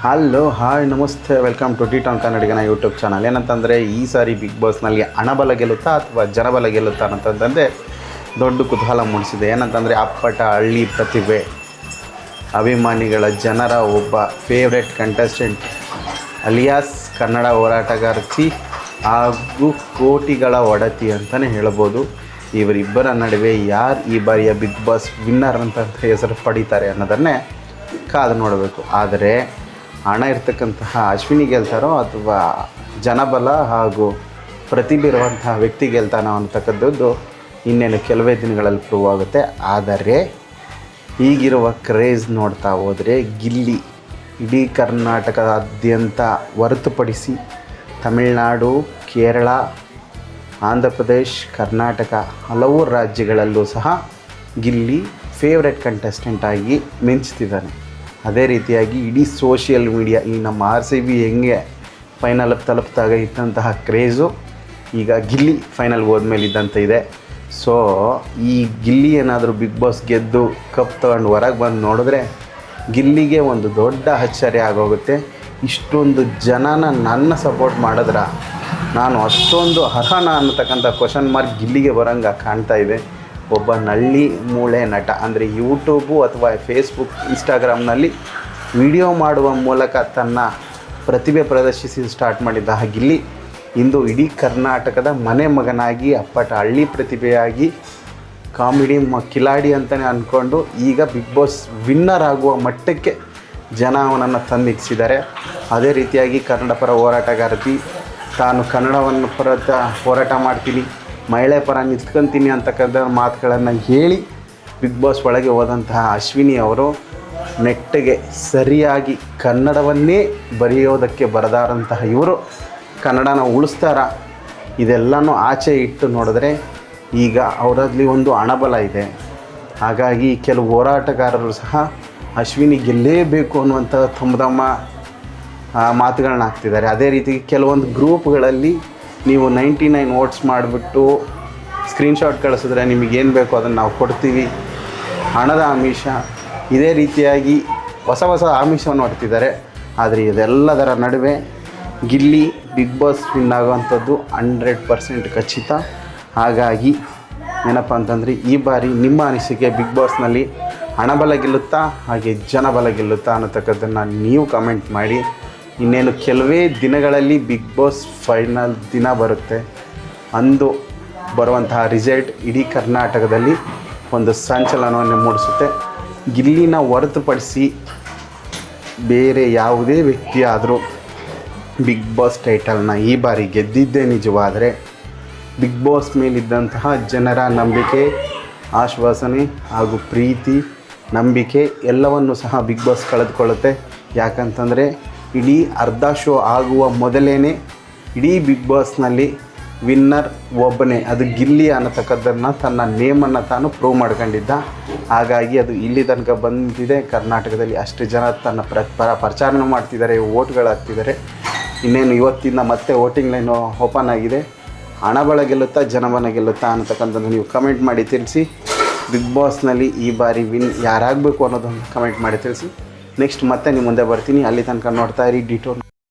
Hello hi ನಮಸ್ತೆ, welcome to ಟಿ ಟಾನ್ ಕನ್ನಡಿಗನ ಯೂಟ್ಯೂಬ್ ಚಾನಲ್. ಏನಂತಂದರೆ ಈ ಸಾರಿ ಬಿಗ್ ಬಾಸ್ನಲ್ಲಿ ಹಣಬಲ ಗೆಲ್ಲುತ್ತಾ ಅಥವಾ ಜನಬಲ ಗೆಲ್ಲುತ್ತಾ ಅಂತಂದರೆ ದೊಡ್ಡ ಕುತೂಹಲ ಮೂಡಿಸಿದೆ. ಏನಂತಂದರೆ ಅಪ್ಪಟ ಹಳ್ಳಿ ಪ್ರತಿಭೆ, ಅಭಿಮಾನಿಗಳ ಜನರ ಒಬ್ಬ ಫೇವ್ರೆಟ್ ಕಂಟೆಸ್ಟೆಂಟ್ ಅಲಿಯಾಸ್ ಕನ್ನಡ ಹೋರಾಟಗಾರ್ತಿ ಹಾಗೂ ಕೋಟಿಗಳ ಒಡತಿ ಅಂತಲೇ ಹೇಳ್ಬೋದು. ಇವರಿಬ್ಬರ ನಡುವೆ ಯಾರು ಈ ಬಾರಿಯ ಬಿಗ್ ಬಾಸ್ ವಿನ್ನರ್ ಅಂತ ಹೆಸರು ಪಡೀತಾರೆ ಅನ್ನೋದನ್ನೇ ಕಾದು ನೋಡಬೇಕು. ಆದರೆ ಹಣ ಇರ್ತಕ್ಕಂತಹ ಅಶ್ವಿನಿ ಗೆಲ್ತಾರೋ ಅಥವಾ ಜನಬಲ ಹಾಗೂ ಪ್ರತಿಭೆ ಇರುವಂತಹ ವ್ಯಕ್ತಿ ಗೆಲ್ತಾನೋ ಅಂತಕ್ಕಂಥದ್ದು ಇನ್ನೇನು ಕೆಲವೇ ದಿನಗಳಲ್ಲಿ ಪ್ರೂವ್ ಆಗುತ್ತೆ. ಆದರೆ ಈಗಿರುವ ಕ್ರೇಜ್ ನೋಡ್ತಾ ಹೋದರೆ ಗಿಲ್ಲಿ ಇಡೀ ಕರ್ನಾಟಕದಾದ್ಯಂತ ಹೊರತುಪಡಿಸಿ ತಮಿಳುನಾಡು, ಕೇರಳ, ಆಂಧ್ರ ಪ್ರದೇಶ್, ಕರ್ನಾಟಕ ಹಲವು ರಾಜ್ಯಗಳಲ್ಲೂ ಸಹ ಗಿಲ್ಲಿ ಫೇವ್ರೆಟ್ ಕಂಟೆಸ್ಟೆಂಟ್ ಆಗಿ ಮಿಂಚ್ತಿದ್ದಾನೆ. ಅದೇ ರೀತಿಯಾಗಿ ಇಡೀ ಸೋಷಿಯಲ್ ಮೀಡಿಯಾ ಈ ನಮ್ಮ RCB ಹೆಂಗೆ ಫೈನಲ್ ತಲುಪಿದಾಗ ಇದ್ದಂತಹ ಕ್ರೇಜು ಈಗ ಗಿಲ್ಲಿ ಫೈನಲ್ ಹೋದ್ಮೇಲೆ ಇದ್ದಂತೆ ಇದೆ. ಸೊ ಈ ಗಿಲ್ಲಿ ಏನಾದರೂ ಬಿಗ್ ಬಾಸ್ ಗೆದ್ದು ಕಪ್ ತಗೊಂಡು ಹೊರಗೆ ಬಂದು ನೋಡಿದ್ರೆ ಗಿಲ್ಲಿಗೆ ಒಂದು ದೊಡ್ಡ ಆಶ್ಚರ್ಯ ಆಗೋಗುತ್ತೆ. ಇಷ್ಟೊಂದು ಜನನ ನನ್ನ ಸಪೋರ್ಟ್ ಮಾಡಿದ್ರೆ ನಾನು ಅಷ್ಟೊಂದು ಅರ್ಹನ ಅನ್ನತಕ್ಕಂಥ ಕ್ವಶನ್ ಮಾರ್ಕ್ ಗಿಲ್ಲಿಗೆ ಬರೋಂಗೆ ಕಾಣ್ತಾ ಇದೆ. ಒಬ್ಬ ನಳ್ಳಿ ಮೂಳೆ ನಟ ಅಂದರೆ ಯೂಟ್ಯೂಬು ಅಥವಾ ಫೇಸ್ಬುಕ್, ಇನ್ಸ್ಟಾಗ್ರಾಮ್ನಲ್ಲಿ ವಿಡಿಯೋ ಮಾಡುವ ಮೂಲಕ ತನ್ನ ಪ್ರತಿಭೆ ಪ್ರದರ್ಶಿಸಿ ಸ್ಟಾರ್ಟ್ ಮಾಡಿದ್ದ ಗಿಲ್ಲಿ ಇಂದು ಇಡೀ ಕರ್ನಾಟಕದ ಮನೆ ಮಗನಾಗಿ ಅಪ್ಪಟ ಹಳ್ಳಿ ಪ್ರತಿಭೆಯಾಗಿ ಕಾಮಿಡಿ ಕಿಲಾಡಿ ಅಂತಲೇ ಅಂದ್ಕೊಂಡು ಈಗ ಬಿಗ್ ಬಾಸ್ ವಿನ್ನರ್ ಆಗುವ ಮಟ್ಟಕ್ಕೆ ಜನ ಅವನನ್ನು ತಂದಿಕ್ಸಿದ್ದಾರೆ. ಅದೇ ರೀತಿಯಾಗಿ ಕನ್ನಡ ಪರ ಹೋರಾಟಗಾರ್ತಿ, ತಾನು ಕನ್ನಡವನ್ನು ಹೋರಾಟ ಮಾಡ್ತೀನಿ, ಮಹಿಳೆ ಪರ ನಿಂತ್ಕೊತೀನಿ ಅಂತಕ್ಕಂಥ ಮಾತುಗಳನ್ನು ಹೇಳಿ ಬಿಗ್ ಬಾಸ್ ಒಳಗೆ ಹೋದಂತಹ ಅಶ್ವಿನಿ ಅವರು ನೆಟ್ಟಿಗೆ ಸರಿಯಾಗಿ ಕನ್ನಡವನ್ನೇ ಬರೆಯೋದಕ್ಕೆ ಬರದಾರಂತಹ ಇವರು ಕನ್ನಡನ ಉಳಿಸ್ತಾರ. ಇದೆಲ್ಲನೂ ಆಚೆ ಇಟ್ಟು ನೋಡಿದ್ರೆ ಈಗ ಅವರಲ್ಲಿ ಒಂದು ಹಣಬಲ ಇದೆ. ಹಾಗಾಗಿ ಕೆಲವು ಹೋರಾಟಗಾರರು ಸಹ ಅಶ್ವಿನಿ ಗೆಲ್ಲೇಬೇಕು ಅನ್ನುವಂಥ ತಮ್ಮ ಮಾತುಗಳನ್ನ ಹಾಕ್ತಿದ್ದಾರೆ. ಅದೇ ರೀತಿ ಕೆಲವೊಂದು ಗ್ರೂಪ್ಗಳಲ್ಲಿ ನೀವು 99 ವೋಟ್ಸ್ ಮಾಡಿಬಿಟ್ಟು ಸ್ಕ್ರೀನ್ಶಾಟ್ ಕಳಿಸಿದ್ರೆ ನಿಮಗೇನು ಬೇಕೋ ಅದನ್ನು ನಾವು ಕೊಡ್ತೀವಿ, ಹಣದ ಆಮಿಷ, ಇದೇ ರೀತಿಯಾಗಿ ಹೊಸ ಆಮಿಷವನ್ನು ಹೊಡ್ತಿದ್ದಾರೆ. ಆದರೆ ಇದೆಲ್ಲದರ ನಡುವೆ ಗಿಲ್ಲಿ ಬಿಗ್ ಬಾಸ್ ವಿನ್ ಆಗುವಂಥದ್ದು 100% ಖಚಿತ. ಹಾಗಾಗಿ ಏನಪ್ಪ ಅಂತಂದರೆ ಈ ಬಾರಿ ನಿಮ್ಮ ಅನಿಸಿಕೆ ಬಿಗ್ ಬಾಸ್ನಲ್ಲಿ ಹಣಬಲ ಗೆಲ್ಲುತ್ತಾ ಹಾಗೆ ಜನಬಲ ಗೆಲ್ಲುತ್ತಾ ಅನ್ನತಕ್ಕದ್ದನ್ನು ನೀವು ಕಮೆಂಟ್ ಮಾಡಿ. ಇನ್ನೇನು ಕೆಲವೇ ದಿನಗಳಲ್ಲಿ ಬಿಗ್ ಬಾಸ್ ಫೈನಲ್ ದಿನ ಬರುತ್ತೆ. ಅಂದು ಬರುವಂತಹ ರಿಸಲ್ಟ್ ಇಡೀ ಕರ್ನಾಟಕದಲ್ಲಿ ಒಂದು ಸಂಚಲನವನ್ನು ಮೂಡಿಸುತ್ತೆ. ಗಿಲ್ಲಿನ ಹೊರತುಪಡಿಸಿ ಬೇರೆ ಯಾವುದೇ ವ್ಯಕ್ತಿ ಆದರೂ ಬಿಗ್ ಬಾಸ್ ಟೈಟಲ್ನ ಈ ಬಾರಿ ಗೆದ್ದಿದ್ದೇ ನಿಜವಾದರೆ ಬಿಗ್ ಬಾಸ್ ಮೇಲಿದ್ದಂತಹ ಜನರ ನಂಬಿಕೆ, ಆಶ್ವಾಸನೆ ಹಾಗೂ ಪ್ರೀತಿ, ನಂಬಿಕೆ ಎಲ್ಲವನ್ನು ಸಹ ಬಿಗ್ ಬಾಸ್ ಕಳೆದುಕೊಳ್ಳುತ್ತೆ. ಯಾಕಂತಂದರೆ ಇಡೀ ಅರ್ಧ ಶೋ ಆಗುವ ಮೊದಲೇ ಇಡೀ ಬಿಗ್ ಬಾಸ್ನಲ್ಲಿ ವಿನ್ನರ್ ಒಬ್ಬನೇ, ಅದು ಗಿಲ್ಲಿ ಅನ್ನತಕ್ಕದ್ದನ್ನು ತನ್ನ ನೇಮನ್ನು ತಾನು ಪ್ರೂವ್ ಮಾಡ್ಕೊಂಡಿದ್ದ. ಹಾಗಾಗಿ ಅದು ಇಲ್ಲಿ ತನಕ ಬಂದಿದೆ. ಕರ್ನಾಟಕದಲ್ಲಿ ಅಷ್ಟು ಜನ ತನ್ನ ಪ್ರಚಾರ ಮಾಡ್ತಿದ್ದಾರೆ, ವೋಟ್ಗಳಾಗ್ತಿದ್ದಾರೆ. ಇನ್ನೇನು ಇವತ್ತಿಂದ ಮತ್ತೆ ವೋಟಿಂಗ್ ಲೈನು ಓಪನ್ ಆಗಿದೆ. ಹಣಬಲ ಗೆಲ್ಲುತ್ತಾ ಜನಬಲ ಗೆಲ್ಲುತ್ತಾ ಅನ್ನತಕ್ಕಂಥದ್ದು ನೀವು ಕಮೆಂಟ್ ಮಾಡಿ ತಿಳಿಸಿ. ಬಿಗ್ ಬಾಸ್ನಲ್ಲಿ ಈ ಬಾರಿ ವಿನ್ ಯಾರಾಗಬೇಕು ಅನ್ನೋದನ್ನು ಕಮೆಂಟ್ ಮಾಡಿ ತಿಳಿಸಿ. ನೆಕ್ಸ್ಟ್ ಮತ್ತೆ ನಿಮ್ಮ ಮುಂದೆ ಬರ್ತೀನಿ. ಅಲ್ಲಿ ತನಕ ನೋಡ್ತಾ ಇರಿ ಡಿ ಟಾನ್.